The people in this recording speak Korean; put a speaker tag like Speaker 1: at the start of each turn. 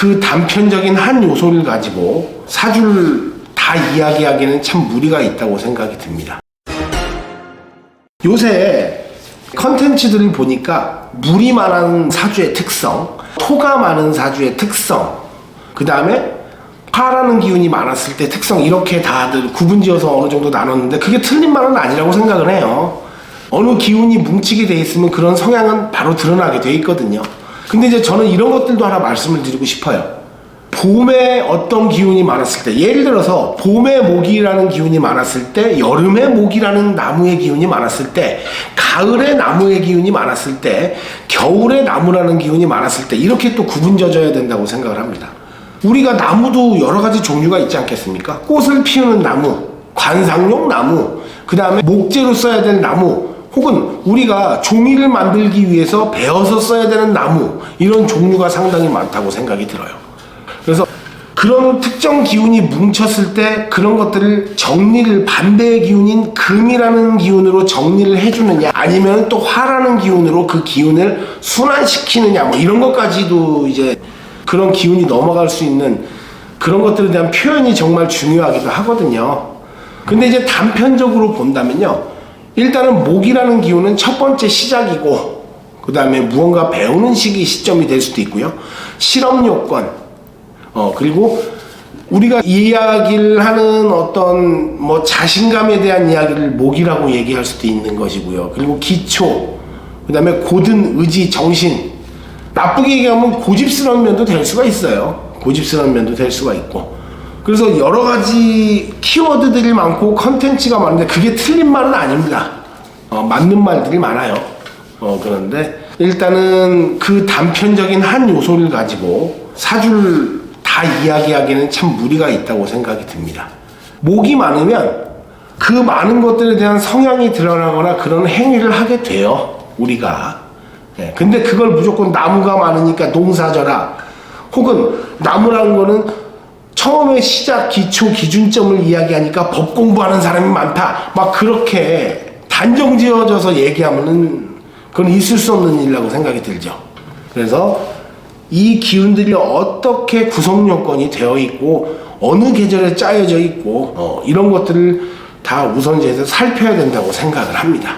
Speaker 1: 그 단편적인 한 요소를 가지고 사주를 다 이야기하기에는 참 무리가 있다고 생각이 듭니다. 요새 컨텐츠들을 보니까 물이 많은 사주의 특성, 토가 많은 사주의 특성, 그 다음에 화라는 기운이 많았을 때 특성, 이렇게 다들 구분지어서 어느 정도 나눴는데 그게 틀린 말은 아니라고 생각을 해요. 어느 기운이 뭉치게 돼 있으면 그런 성향은 바로 드러나게 돼 있거든요. 근데 이제 저는 이런 것들도 하나 말씀을 드리고 싶어요. 봄에 어떤 기운이 많았을 때, 예를 들어서 봄에 모기라는 기운이 많았을 때, 여름에 모기라는 나무의 기운이 많았을 때, 가을에 나무의 기운이 많았을 때, 겨울에 나무라는 기운이 많았을 때, 이렇게 또 구분져져야 된다고 생각을 합니다. 우리가 나무도 여러 가지 종류가 있지 않겠습니까? 꽃을 피우는 나무, 관상용 나무, 그 다음에 목재로 써야 될 나무, 혹은 우리가 종이를 만들기 위해서 베어서 써야 되는 나무, 이런 종류가 상당히 많다고 생각이 들어요. 그래서 그런 특정 기운이 뭉쳤을 때 그런 것들을 정리를, 반대의 기운인 금이라는 기운으로 정리를 해주느냐, 아니면 또 화라는 기운으로 그 기운을 순환시키느냐, 뭐 이런 것까지도 이제 그런 기운이 넘어갈 수 있는 그런 것들에 대한 표현이 정말 중요하기도 하거든요. 근데 이제 단편적으로 본다면요, 일단은 목이라는 기운은 첫 번째 시작이고, 그 다음에 무언가 배우는 시점이 될 수도 있고요. 실험 요건, 그리고 우리가 이야기를 하는 어떤 뭐 자신감에 대한 이야기를 목이라고 얘기할 수도 있는 것이고요. 그리고 기초, 그 다음에 고든 의지, 정신. 나쁘게 얘기하면 고집스러운 면도 될 수가 있어요. 고집스러운 면도 될 수가 있고. 그래서 여러 가지 키워드들이 많고 컨텐츠가 많은데 그게 틀린 말은 아닙니다. 맞는 말들이 많아요. 그런데 일단은 그 단편적인 한 요소를 가지고 사주를 다 이야기하기에는 참 무리가 있다고 생각이 듭니다. 목이 많으면 그 많은 것들에 대한 성향이 드러나거나 그런 행위를 하게 돼요, 우리가. 근데 그걸 무조건 나무가 많으니까 농사져라, 혹은 나무라는 거는 처음에 시작, 기초, 기준점을 이야기하니까 법 공부하는 사람이 많다, 막 그렇게 단정 지어져서 얘기하면은 그건 있을 수 없는 일이라고 생각이 들죠. 그래서 이 기운들이 어떻게 구성 요건이 되어 있고 어느 계절에 짜여져 있고 이런 것들을 다 우선시해서 살펴야 된다고 생각을 합니다.